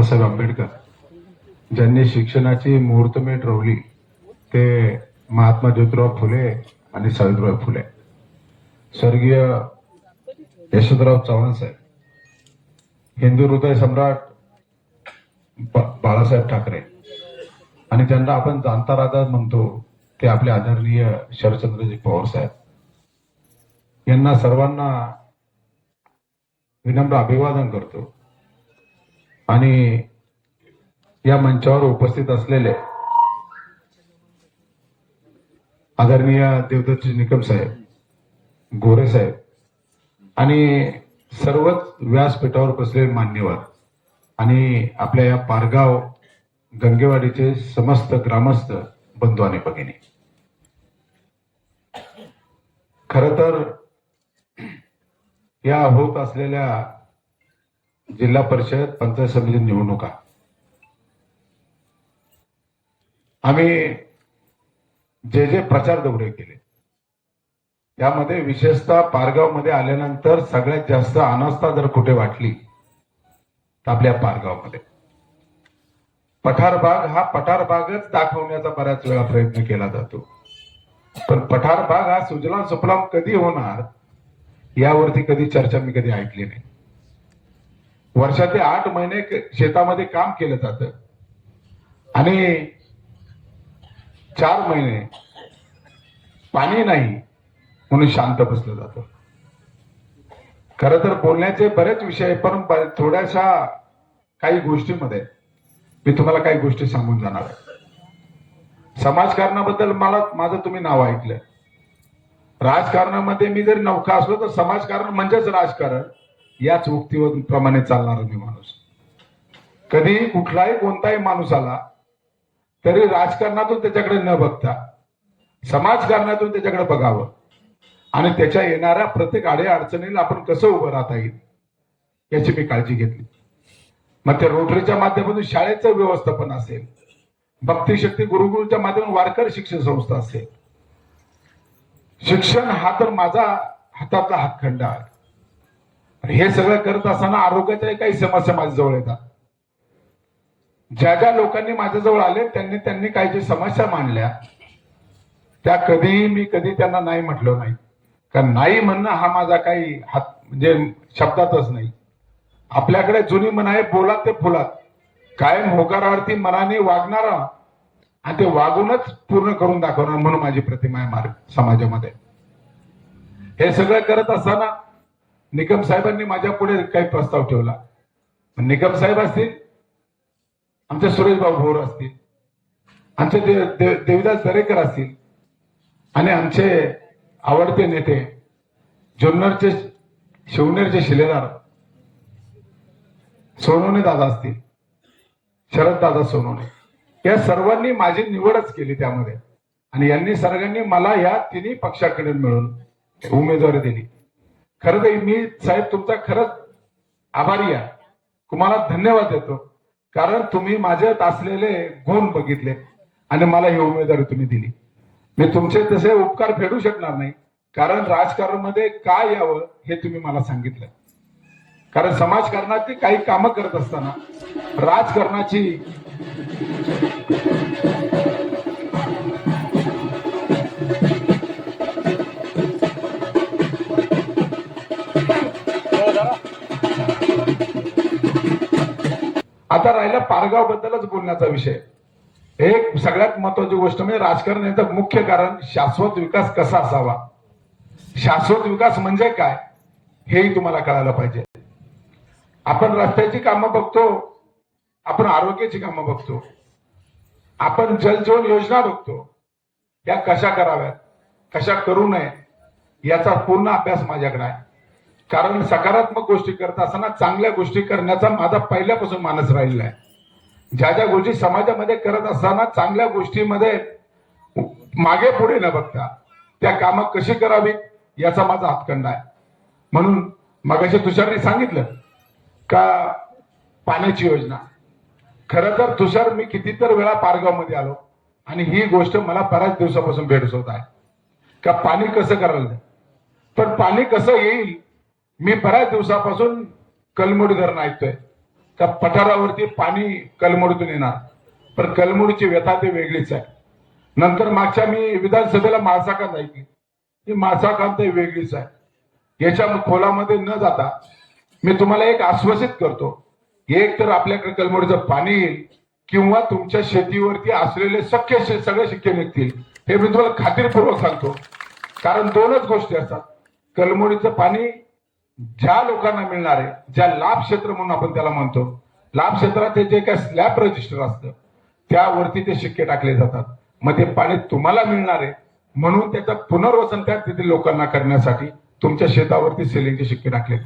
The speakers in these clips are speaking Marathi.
बाबासाहेब आंबेडकर ज्यांनी शिक्षणाची मुहूर्तमेढ रोवली ते महात्मा ज्योतिराव फुले आणि सावित्रीबाई फुले. स्वर्गीय यशवंतराव चव्हाण साहेब, हिंदू हृदय सम्राट बाळासाहेब ठाकरे आणि ज्यांना आपण जाणता राजा म्हणतो ते आपले आदरणीय शरदचंद्रजी पवार साहेब, यांना सर्वांना विनम्र अभिवादन करतो. आणि या मंचावर उपस्थित असलेले आदरणीय देवदत्तजी निकम साहेब, गोरे साहेब आणि सर्वच व्यासपीठावर बसलेले मान्यवर आणि आपल्या या पारगाव गंगेवाडीचे समस्त ग्रामस्थ बंधू आणि भगिनी, खर तर या होत असलेल्या जिल्हा परिषद पंचायत समिती निवडणुका आम्ही जे प्रचार दौरे केले त्यामध्ये विशेषतः पारगाव मध्ये आल्यानंतर सगळ्यात जास्त अनास्था जर कुठे वाटली तर आपल्या पारगावमध्ये. पठारबाग हा पठारबागच दाखवण्याचा बऱ्याच वेळा प्रयत्न केला जातो, पण पठारबाग हा सुजलाम सुफलाम कधी होणार यावरती कधी चर्चा मी कधी ऐकली नाही. वर्षाचे 8 महिने शेतामध्ये काम केलं जातं आणि 4 महिने पाणी नाही म्हणून शांत बसलं जातं. खरं तर बोलण्याचे बरेच विषय, पण थोड्याशा काही गोष्टीमध्ये मी तुम्हाला काही गोष्टी सांगून जाणार आहे. समाजकारणाबद्दल माझं तुम्ही नाव ऐकलं. राजकारणामध्ये मी जरी नौका असलो तर समाजकारण म्हणजेच राजकारण याच उक्तीप्रमाणे चालणारा मी माणूस. कधी कुठलाही कोणताही माणूस आला तरी राजकारणातून त्याच्याकडे न बघता समाजकारणातून त्याच्याकडे बघावं आणि त्याच्या येणाऱ्या प्रत्येक आडे अडचणीला आपण कसं उभं राहता येईल याची मी काळजी घेतली. मग त्या रोटरीच्या माध्यमातून शाळेचं व्यवस्थापन असेल, भक्तिशक्ती गुरुकुलच्या माध्यमातून वारकरी शिक्षण संस्था असेल, शिक्षण हा तर माझा हातातला हातखंडा आहे. हे सगळं करत असताना आरोग्याच्या काही समस्या माझ्याजवळ येतात. ज्या ज्या लोकांनी माझ्याजवळ आले त्यांनी काही जे समस्या मांडल्या त्या मी कधी त्यांना नाही म्हटलं नाही. कारण नाही म्हणणं हा माझा काही हात म्हणजे शब्दातच नाही. आपल्याकडे जुनी म्हण आहे, बोलात ते फुलात. कायम होकारार्थी मनाने वागणारा आणि ते वागूनच पूर्ण करून दाखवणार म्हणून माझी प्रतिमा आहे मार्ग समाजामध्ये. हे सगळं करत असताना निकम साहेबांनी माझ्या पुढे काही प्रस्ताव ठेवला. निकम साहेब असतील, आमचे सुरेश भाऊ भोर असतील, आमचे देविदास दरेकर असतील आणि आमचे आवडते नेते जुन्नरचे शिवनेरचे शिलेदार सोनवणे दादा असतील, शरद दादा सोनवणे, या सर्वांनी माझी निवडच केली त्यामध्ये. आणि यांनी सर्वांनी मला या तिन्ही पक्षाकडे मिळून उमेदवारी दिली. खरं तर मी साहेब तुमचा खरंच आभारी आहे, तुम्हाला धन्यवाद देतो. कारण तुम्ही माझ्यात असलेले गुण बघितले आणि मला ही उमेदवारी तुम्ही दिली. मी तुमचे तसे उपकार फेडू शकणार नाही, कारण राजकारणामध्ये काय यावं हे तुम्ही मला सांगितलं. कारण समाजकारणाची काही कामं करत असताना राजकारणाची आता राहिला पारगाव बद्दलच बोलण्याचा विषय. एक सगळ्यात महत्वाची गोष्ट म्हणजे राजकारणाचं मुख्य कारण शाश्वत विकास कसा असावा. शाश्वत विकास म्हणजे काय हेही तुम्हाला कळायला पाहिजे. आपण रस्त्याची कामं बघतो, आपण आरोग्याची कामं बघतो, आपण जलजीवन योजना बघतो. या कशा कराव्यात, कशा करू नये याचा पूर्ण अभ्यास माझ्याकडे आहे. कारण सकारात्मक गोष्टी करत असताना चांगल्या गोष्टी करण्याचा माझा पहिल्यापासून मानस राहिलेला आहे. ज्या ज्या गोष्टी समाजामध्ये करत असताना चांगल्या गोष्टीमध्ये मागे पुढे न बघता त्या कामं कशी करावी याचा माझा हातखंडा आहे. म्हणून मगाशी तुषारने सांगितलं का पाण्याची योजना. खरं तर तुषार, मी कितीतर वेळा पारगाव मध्ये आलो आणि ही गोष्ट मला बऱ्याच दिवसापासून भेडसावत आहे का पाणी कसं करायला. पण पाणी कसं येईल मी बऱ्याच दिवसापासून कलमुडी धरण ऐकतोय, का पठारावरती पाणी कलमुडीतून येणार, पण कलमुडीची व्यथा ती वेगळीच आहे. नंतर मागच्या मी विधानसभेला माळसाकांत ऐकली, ही माळसाकांत वेगळीच आहे. याच्या खोलामध्ये न जाता मी तुम्हाला एक आश्वासित करतो, एक तर आपल्याकडे कलमुडीचं पाणी येईल किंवा तुमच्या शेतीवरती असलेले सगळे शिक्के निघतील, हे मी तुम्हाला खात्रीपूर्वक सांगतो. कारण दोनच गोष्टी असतात, कलमुडीचं पाणी ज्या लोकांना मिळणार आहे, ज्या लाभ क्षेत्र म्हणून आपण त्याला म्हणतो, लाभ क्षेत्रात जे काय स्लॅब रजिस्टर असतं त्यावरती ते शिक्के टाकले जातात. मग ते पाणी तुम्हाला मिळणार आहे म्हणून त्याचं पुनर्वसन त्या तिथे लोकांना करण्यासाठी तुमच्या शेतावरती सेलिंगचे शिक्के टाकले.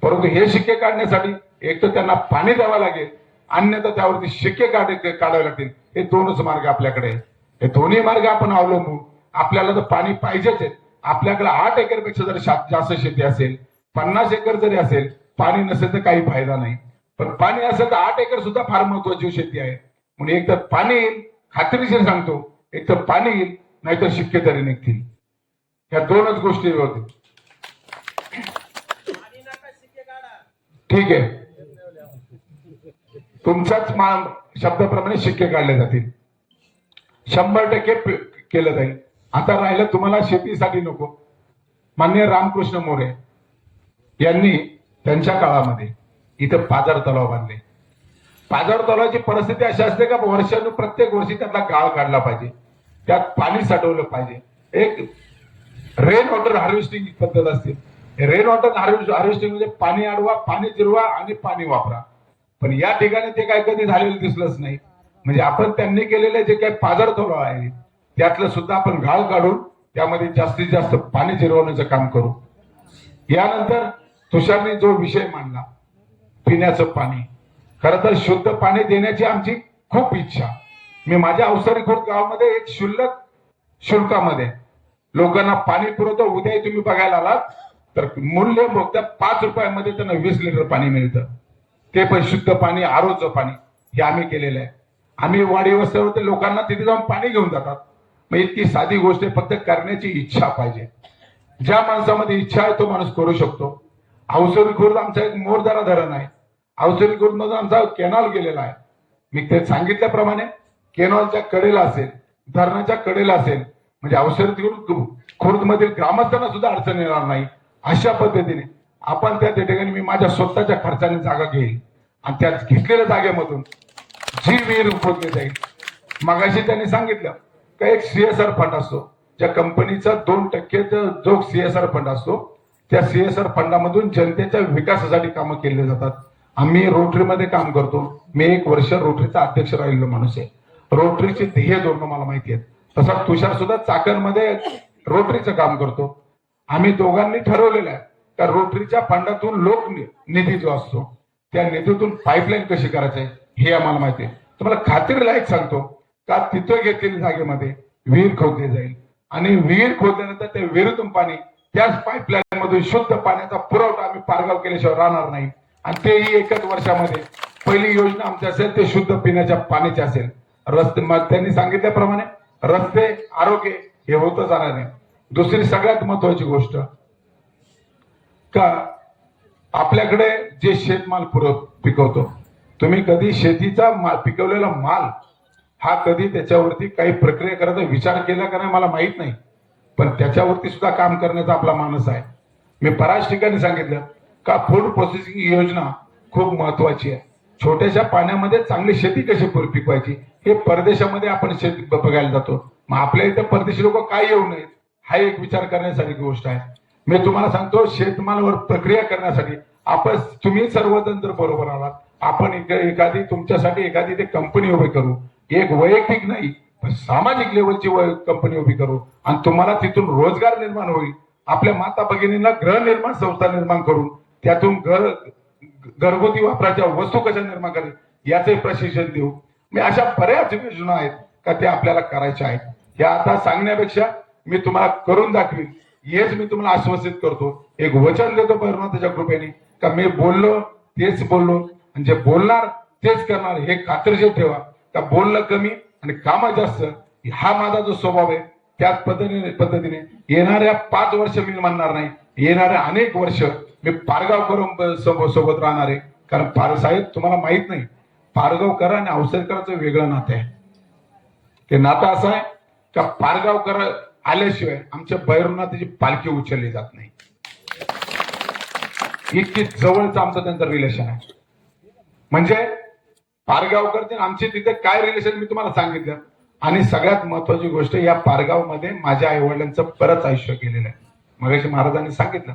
परंतु हे शिक्के काढण्यासाठी एक तर त्यांना पाणी द्यावं लागेल, अन्यथा त्यावरती शिक्के काढावे लागतील. हे दोनच मार्ग आपल्याकडे आहे. हे दोन्ही मार्ग आपण अवलंबून, आपल्याला तर पाणी पाहिजेच आहे. आपल्याकडे 8 एकरपेक्षा जर जास्त शेती असेल, 50 एकर जरी असेल, पाणी नसेल तर काही फायदा नाही. पण पाणी असेल तर 8 एकर सुद्धा फार महत्वाची शेती आहे. म्हणून एक तर पाणी येईल, खात्रीशीर सांगतो, एक तर पाणी येईल, नाहीतर शिक्के तरी निघतील. ह्या दोनच गोष्टी होतील. ठीक आहे, तुमच्याच शब्दाप्रमाणे शिक्के काढले जातील, 100% केलं जाईल. आता राहिलं तुम्हाला शेतीसाठी नको. माननीय रामकृष्ण मोरे यांनी त्यांच्या काळामध्ये इथं पाझर तलाव बांधले. पाझर तलावाची परिस्थिती अशी असते का वर्षानु प्रत्येक वर्षी त्यातला गाळ काढला पाहिजे, त्यात पाणी साठवलं पाहिजे. एक रेन वॉटर हार्वेस्टिंग पद्धत असते. रेन वॉटर हार्वेस्टिंग म्हणजे पाणी अडवा, पाणी जिरवा आणि पाणी वापरा. पण या ठिकाणी ते काय कधी झालेलं दिसलंच नाही. म्हणजे आपण त्यांनी केलेले जे काही पाझर तलाव आहे त्यातलं सुद्धा आपण गाळ काढून त्यामध्ये जास्तीत जास्त पाणी जिरवण्याचं काम करू. यानंतर तुषारने जो विषय मांडला पिण्याचं पाणी, खरं तर शुद्ध पाणी देण्याची आमची खूप इच्छा. मी माझ्या अवसरी खुर्द गावामध्ये एक शुल्कामध्ये लोकांना पाणी पुरवतो. उद्याही तुम्ही बघायला आलात तर मूल्य फक्त 5 रुपयामध्ये त्यांना 20 लिटर पाणी मिळतं. ते पण शुद्ध पाणी, आरोचं पाणी, हे आम्ही केलेलं आहे. आम्ही वाडी वस्त्यावरती लोकांना तिथे जाऊन पाणी घेऊन जातात. मग इतकी साधी गोष्ट आहे, फक्त करण्याची इच्छा पाहिजे. ज्या माणसामध्ये इच्छा आहे तो माणूस करू शकतो. अवसरी खुर्द आमचा एक मोरदारा धरण आहे. अवसरी खुर्द मधून आमचा कॅनॉल गेलेला आहे. मी ते सांगितल्याप्रमाणे कॅनॉलच्या कडेला असेल, धरणाच्या कडेला असेल, म्हणजे अवसरी खुर्द मधील ग्रामस्थांना सुद्धा अडचण येणार नाही. अशा पद्धतीने आपण त्या ठिकाणी मी माझ्या स्वतःच्या खर्चाने जागा घेईल आणि त्या घेतलेल्या जागेमधून जी विहीर खोदली जाईल. मगाशी त्यांनी सांगितलं का एक CSR फंड असतो, ज्या कंपनीचा 2% जो CSR फंड असतो, त्या CSR फंडामधून जनतेच्या विकासासाठी कामं केली जातात. आम्ही रोटरीमध्ये काम करतो. मी 1 वर्ष रोटरीचा अध्यक्ष राहिलेलो माणूस आहे. रोटरीचे ध्येय धोरण मला माहिती आहेत. तसा तुषार सुद्धा चाकणमध्ये रोटरीचं काम करतो. आम्ही दोघांनी ठरवलेलं आहे का रोटरीच्या फंडातून लोक निधी जो असतो त्या निधीतून पाईपलाईन कशी करायची हे आम्हाला माहिती आहे. तुम्हाला खात्रीलायक सांगतो का तिथं घेतलेल्या जागेमध्ये विहीर खोदली जाईल आणि विहीर खोदल्यानंतर त्या विहिरीतून पाणी त्याच पाईपलाईन मधून शुद्ध पाण्याचा पुरवठा आम्ही पारगाव केल्याशिवाय राहणार नाही. आणि तेही 1 वर्षामध्ये पहिली योजना आमची असेल ते शुद्ध पिण्याच्या पाण्याची असेल. रस्ते, मग त्यांनी सांगितल्याप्रमाणे रस्ते, आरोग्य हे होतं जाणार नाही. दुसरी सगळ्यात महत्वाची गोष्ट का आपल्याकडे जे शेतमाल पिकवतो, तुम्ही कधी शेतीचा पिकवलेला माल हा कधी त्याच्यावरती काही प्रक्रिया करायचा विचार केला का नाही मला माहित नाही, पण त्याच्यावरती सुद्धा काम करण्याचा आपला मानस आहे. मी बऱ्याच ठिकाणी सांगितलं का फूड प्रोसेसिंग योजना खूप महत्वाची आहे. छोट्याशा पाण्यामध्ये चांगली शेती कशी पिकवायची हे परदेशामध्ये आपण शेती बघायला जातो. मग आपल्या इथं परदेशी लोक काय येऊ नयेत हा एक विचार करण्यासारखी गोष्ट आहे. मी तुम्हाला सांगतो शेतमालावर प्रक्रिया करण्यासाठी आपण तुम्ही सर्वजण जर बरोबर आलात, आपण एखादी तुमच्यासाठी एखादी ते कंपनी उभी करू. एक वैयक्तिक नाही पण सामाजिक लेवलची कंपनी उभी करू आणि तुम्हाला तिथून रोजगार निर्माण होईल. आपल्या माता भगिनींना गृहनिर्माण संस्था निर्माण करून त्यातून घरगुती वापराच्या वस्तू कशा निर्माण करायच्या याचे प्रशिक्षण देऊ. मी अशा बऱ्याच योजना आहेत का त्या आपल्याला करायच्या आहेत. या आता सांगण्यापेक्षा मी तुम्हाला करून दाखवीन हेच मी तुम्हाला आश्वासित करतो. एक वचन देतो परमात्म्याच्या कृपेने का मी बोललो तेच बोललो आणि जे बोलणार तेच करणार हे खात्रीशीर ठेवा. का बोलणं कमी आणि कामं जास्त हा माझा जो स्वभाव आहे. त्याच पद्धतीने येणाऱ्या 5 वर्ष मी म्हणणार नाही, येणाऱ्या अनेक वर्ष मी पारगाव करून सोबत राहणार आहे. कारण साहेब तुम्हाला माहित नाही, पारगावकर आणि अवसरकरांचं वेगळं नातं आहे. ते नातं असं आहे का पारगावकर आल्याशिवाय आमच्या भैरवनाथाची पालखी उचलली जात नाही. इतकी जवळचं आमचं त्यांचं रिलेशन आहे. म्हणजे पारगावकर ते आमची तिथे काय रिलेशन मी तुम्हाला सांगितलं. आणि सगळ्यात महत्वाची गोष्ट, या पारगावमध्ये माझ्या आई वडिलांचं बरंच आयुष्य गेलेलं आहे. मगाशी महाराजांनी सांगितलं,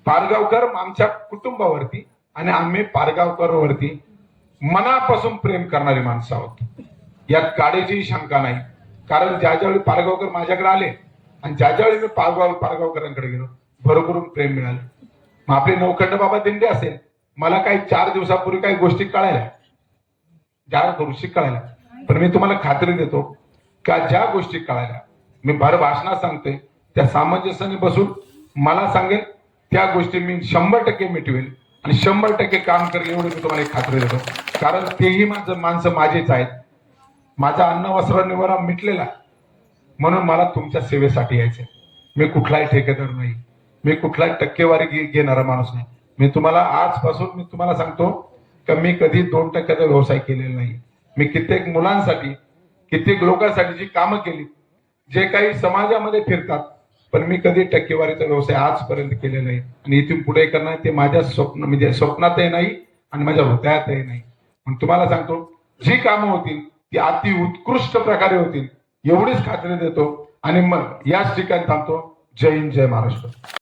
पारगावकर आमच्या कुटुंबावरती आणि आम्ही पारगावकरवरती मनापासून प्रेम करणारी माणसं आहोत. यात काडीची शंका नाही. कारण ज्यावेळी पारगावकर माझ्याकडे आले आणि ज्यावेळी मी पारगावकरांकडे गेलो, भरभरून प्रेम मिळालं. मग आपले नौखंड बाबा दिंडी असेल, मला काही 4 दिवसापूर्वी काही गोष्टी कळायला, ज्या गोष्टी कळायला, पण मी तुम्हाला खात्री देतो का ज्या गोष्टी कळायला मी भर भाषणात सांगते त्या सामंजस्याने बसून मला सांगेल त्या गोष्टी मी 100% मिटवेल आणि 100% काम करेल, एवढी मी तुम्हाला एक खात्री देतो. कारण तेही माणसं माझेच आहेत. माझा अन्न वस्त्र निवारा मिटलेला, म्हणून मला तुमच्या सेवेसाठी यायचंय. मी कुठलाही ठेकेदार नाही, मी कुठलाही टक्केवारी घेणारा माणूस नाही. मी तुम्हाला आजपासून मी तुम्हाला सांगतो का मी कधी 2% व्यवसाय केलेला नाही. मी कित्येक मुलांसाठी, कित्येक लोकांसाठी जी कामं केली, जे काही समाजामध्ये फिरतात, पण मी कधी टक्केवारीचा व्यवसाय आजपर्यंत केलेला नाही आणि इथून पुढे करणार ते माझ्या म्हणजे स्वप्नातही नाही आणि माझ्या हृदयातही नाही. पण तुम्हाला सांगतो, जी कामं होतील ती अति उत्कृष्ट प्रकारे होतील एवढीच खात्री देतो आणि मग याच ठिकाणी थांबतो. जय हिंद, जय महाराष्ट्र.